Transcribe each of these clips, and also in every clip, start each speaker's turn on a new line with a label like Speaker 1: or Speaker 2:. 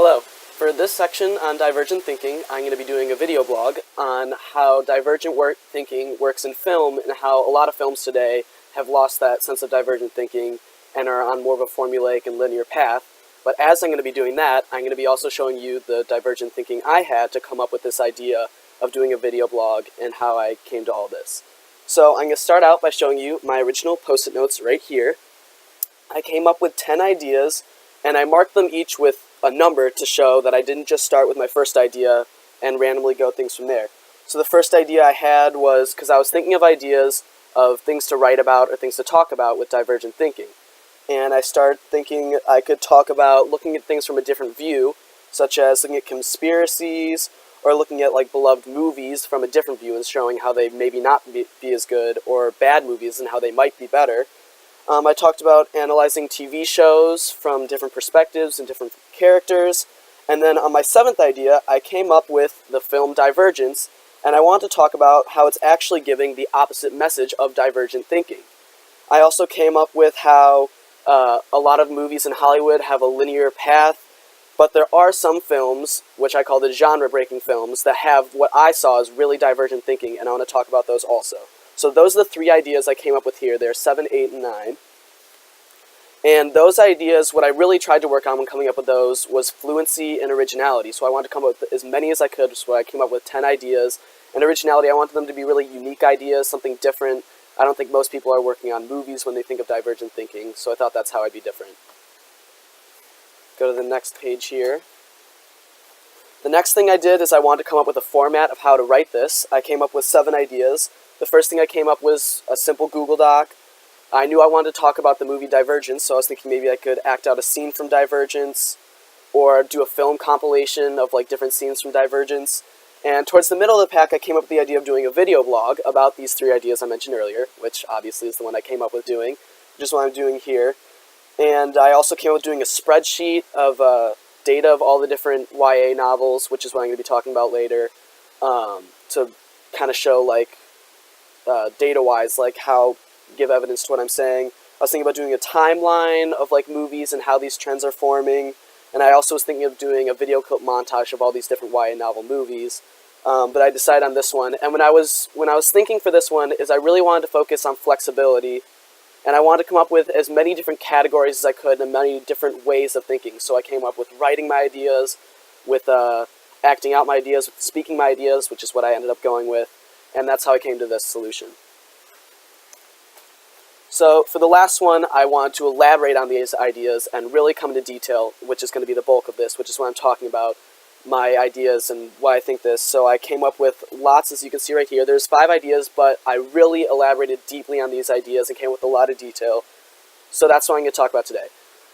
Speaker 1: Hello. For this section on divergent thinking, I'm going to be doing a video blog on how divergent thinking works in film and how a lot of films today have lost that sense of divergent thinking and are on more of a formulaic and linear path. But as I'm going to be doing that, I'm going to be also showing you the divergent thinking I had to come up with this idea of doing a video blog and how I came to all this. So I'm going to start out by showing you my original post-it notes right here. I came up with 10 ideas, and I marked them each with a number to show that I didn't just start with my first idea and randomly go things from there. So the first idea I had was because I was thinking of ideas of things to write about or things to talk about with divergent thinking. And I started thinking I could talk about looking at things from a different view, such as looking at conspiracies or looking at like beloved movies from a different view and showing how they maybe not be as good, or bad movies and how they might be better. I talked about analyzing TV shows from different perspectives and different characters. And then on my seventh idea, I came up with the film Divergent, and I want to talk about how it's actually giving the opposite message of divergent thinking. I also came up with how a lot of movies in Hollywood have a linear path, but there are some films, which I call the genre-breaking films, that have what I saw as really divergent thinking, and I want to talk about those also. So those are the three ideas I came up with here. They're 7, 8, and 9. And those ideas, what I really tried to work on when coming up with those was fluency and originality. So I wanted to come up with as many as I could, so I came up with 10 ideas. And originality, I wanted them to be really unique ideas, something different. I don't think most people are working on movies when they think of divergent thinking, so I thought that's how I'd be different. Go to the next page here. The next thing I did is I wanted to come up with a format of how to write this. I came up with 7 ideas. The first thing I came up with was a simple Google Doc. I knew I wanted to talk about the movie Divergent, so I was thinking maybe I could act out a scene from Divergent or do a film compilation of like different scenes from Divergent. And towards the middle of the pack, I came up with the idea of doing a video blog about these 3 ideas I mentioned earlier, which obviously is the one I came up with doing, which is what I'm doing here. And I also came up with doing a spreadsheet of data of all the different YA novels, which is what I'm going to be talking about later, to kind of show like data-wise, like how give evidence to what I'm saying. I was thinking about doing a timeline of like movies and how these trends are forming, and I also was thinking of doing a video clip montage of all these different YA novel movies. But I decided on this one, and when I was thinking for this one, is I really wanted to focus on flexibility, and I wanted to come up with as many different categories as I could and many different ways of thinking. So I came up with writing my ideas, with acting out my ideas, with speaking my ideas, which is what I ended up going with, and that's how I came to this solution. So for the last one, I wanted to elaborate on these ideas and really come into detail, which is going to be the bulk of this, which is what I'm talking about, my ideas and why I think this. So I came up with lots, as you can see right here. There's 5 ideas, but I really elaborated deeply on these ideas and came up with a lot of detail. So that's what I'm going to talk about today.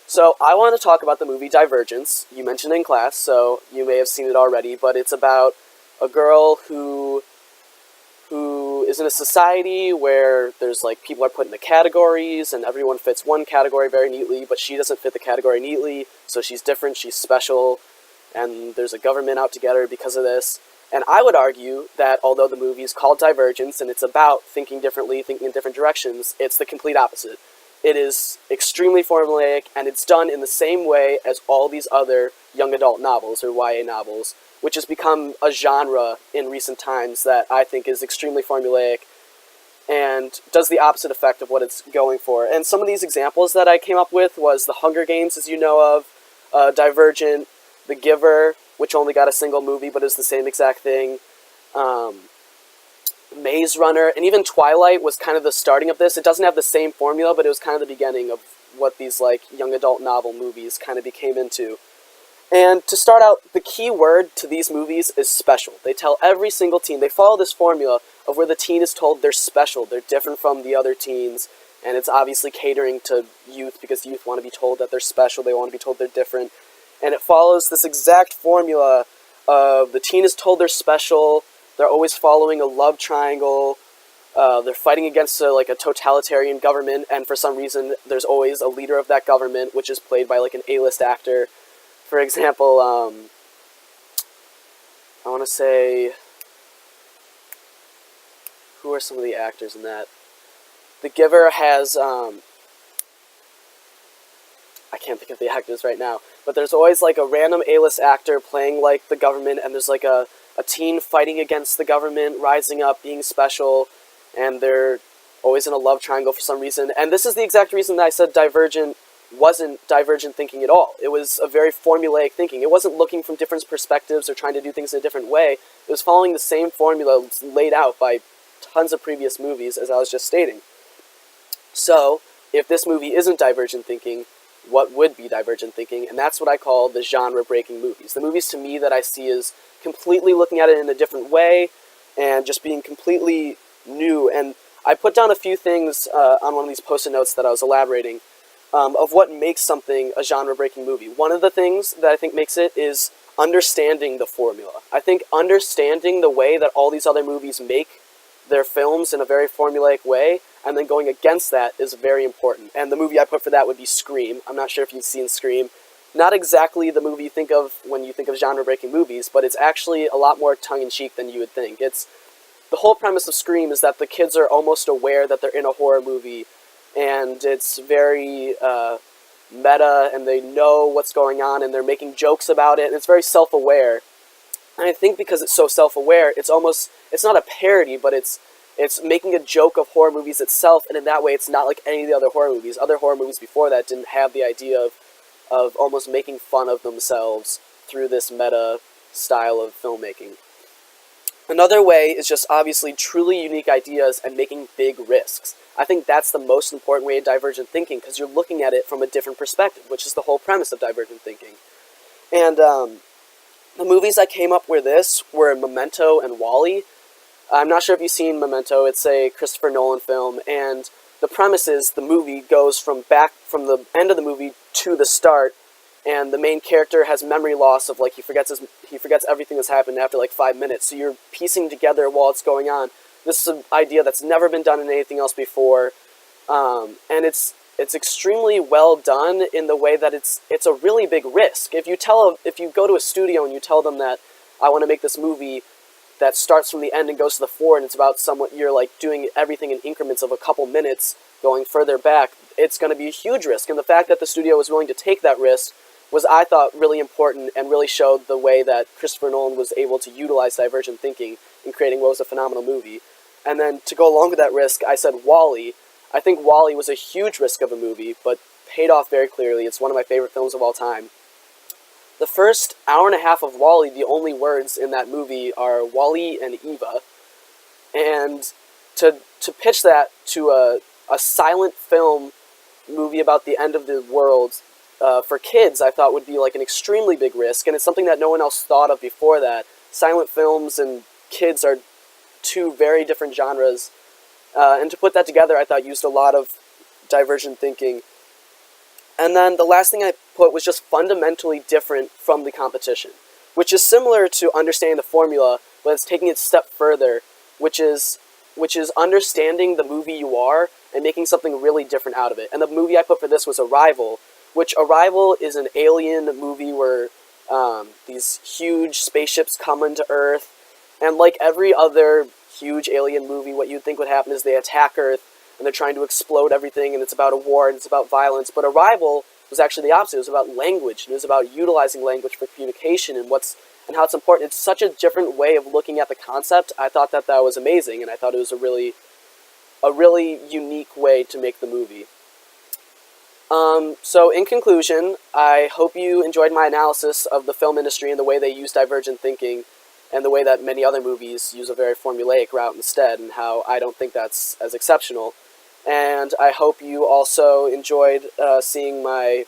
Speaker 1: So I want to talk about the movie Divergent. You mentioned it in class, so you may have seen it already, but it's about a girl who is in a society where there's like people are put into categories and everyone fits one category very neatly, but she doesn't fit the category neatly, so she's different, she's special, and there's a government out to get her because of this. And I would argue that although the movie is called Divergence and it's about thinking differently, thinking in different directions, it's the complete opposite. It is extremely formulaic, and it's done in the same way as all these other young adult novels or YA novels, which has become a genre in recent times that I think is extremely formulaic and does the opposite effect of what it's going for. And some of these examples that I came up with was The Hunger Games, as you know of, Divergent, The Giver, which only got a single movie but is the same exact thing, Maze Runner, and even Twilight was kind of the starting of this. It doesn't have the same formula, but it was kind of the beginning of what these like young adult novel movies kind of became into. And to start out, the key word to these movies is special. They tell every single teen, they follow this formula of where the teen is told they're special, they're different from the other teens, and it's obviously catering to youth because youth want to be told that they're special, they want to be told they're different. And it follows this exact formula of the teen is told they're special, they're always following a love triangle, they're fighting against like a totalitarian government, and for some reason there's always a leader of that government, which is played by like an A-list actor. For example, I want to say, who are some of the actors in that? The Giver has, I I can't think of the actors right now, but there's always like a random A-list actor playing like the government, and there's like a teen fighting against the government, rising up, being special, and they're always in a love triangle for some reason. And this is the exact reason that I said Divergent wasn't divergent thinking at all. It was a very formulaic thinking. It wasn't looking from different perspectives or trying to do things in a different way. It was following the same formula laid out by tons of previous movies, as I was just stating. So, if this movie isn't divergent thinking, what would be divergent thinking? And that's what I call the genre-breaking movies. The movies to me that I see as completely looking at it in a different way and just being completely new. And I put down a few things on one of these post-it notes that I was elaborating of what makes something a genre-breaking movie. One of the things that I think makes it is understanding the formula. I think understanding the way that all these other movies make their films in a very formulaic way, and then going against that is very important. And the movie I put for that would be Scream. I'm not sure if you've seen Scream. Not exactly the movie you think of when you think of genre-breaking movies, but it's actually a lot more tongue-in-cheek than you would think. The whole premise of Scream is that the kids are almost aware that they're in a horror movie, and it's very meta, and they know what's going on, and they're making jokes about it, and it's very self-aware. And I think because it's so self-aware, it's not a parody, but it's making a joke of horror movies itself, and in that way it's not like any of the other horror movies. Other horror movies before that didn't have the idea of almost making fun of themselves through this meta style of filmmaking. Another way is just obviously truly unique ideas and making big risks. I think that's the most important way of divergent thinking, because you're looking at it from a different perspective, which is the whole premise of divergent thinking. And the movies I came up with this were Memento and WALL-E. I'm not sure if you've seen Memento. It's a Christopher Nolan film, and the premise is the movie goes from the end of the movie to the start, and the main character has memory loss of, like, he forgets everything that's happened after like 5 minutes. So you're piecing together while it's going on. This is an idea that's never been done in anything else before, and it's extremely well done in the way that it's a really big risk. If you go to a studio and you tell them that I want to make this movie that starts from the end and goes to the fore, and it's about you're like doing everything in increments of a couple minutes going further back, it's going to be a huge risk. And the fact that the studio was willing to take that risk was, I thought, really important and really showed the way that Christopher Nolan was able to utilize divergent thinking in creating what was a phenomenal movie. And then to go along with that risk, I said WALL-E. I think WALL-E was a huge risk of a movie, but paid off very clearly. It's one of my favorite films of all time. The first hour and a half of WALL-E, the only words in that movie are Wall-E and Eva. And to pitch that to a silent film movie about the end of the world for kids, I thought would be like an extremely big risk, and it's something that no one else thought of before that. Silent films and kids are two very different genres, and to put that together, I thought used a lot of divergent thinking. And then the last thing I put was just fundamentally different from the competition, which is similar to understanding the formula, but it's taking it a step further, which is understanding the movie you are and making something really different out of it. And the movie I put for this was Arrival, which Arrival is an alien movie where these huge spaceships come into Earth, and like every other huge alien movie, what you'd think would happen is they attack Earth, and they're trying to explode everything, and it's about a war, and it's about violence. But Arrival was actually the opposite. It was about language, and it was about utilizing language for communication and how it's important. It's such a different way of looking at the concept. I thought that was amazing, and I thought it was a really unique way to make the movie. So in conclusion, I hope you enjoyed my analysis of the film industry and the way they use divergent thinking, and the way that many other movies use a very formulaic route instead, and how I don't think that's as exceptional. And I hope you also enjoyed seeing my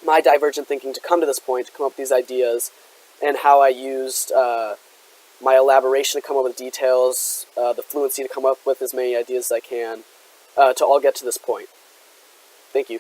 Speaker 1: divergent thinking to come to this point, to come up with these ideas, and how I used my elaboration to come up with details, the fluency to come up with as many ideas as I can, to all get to this point. Thank you.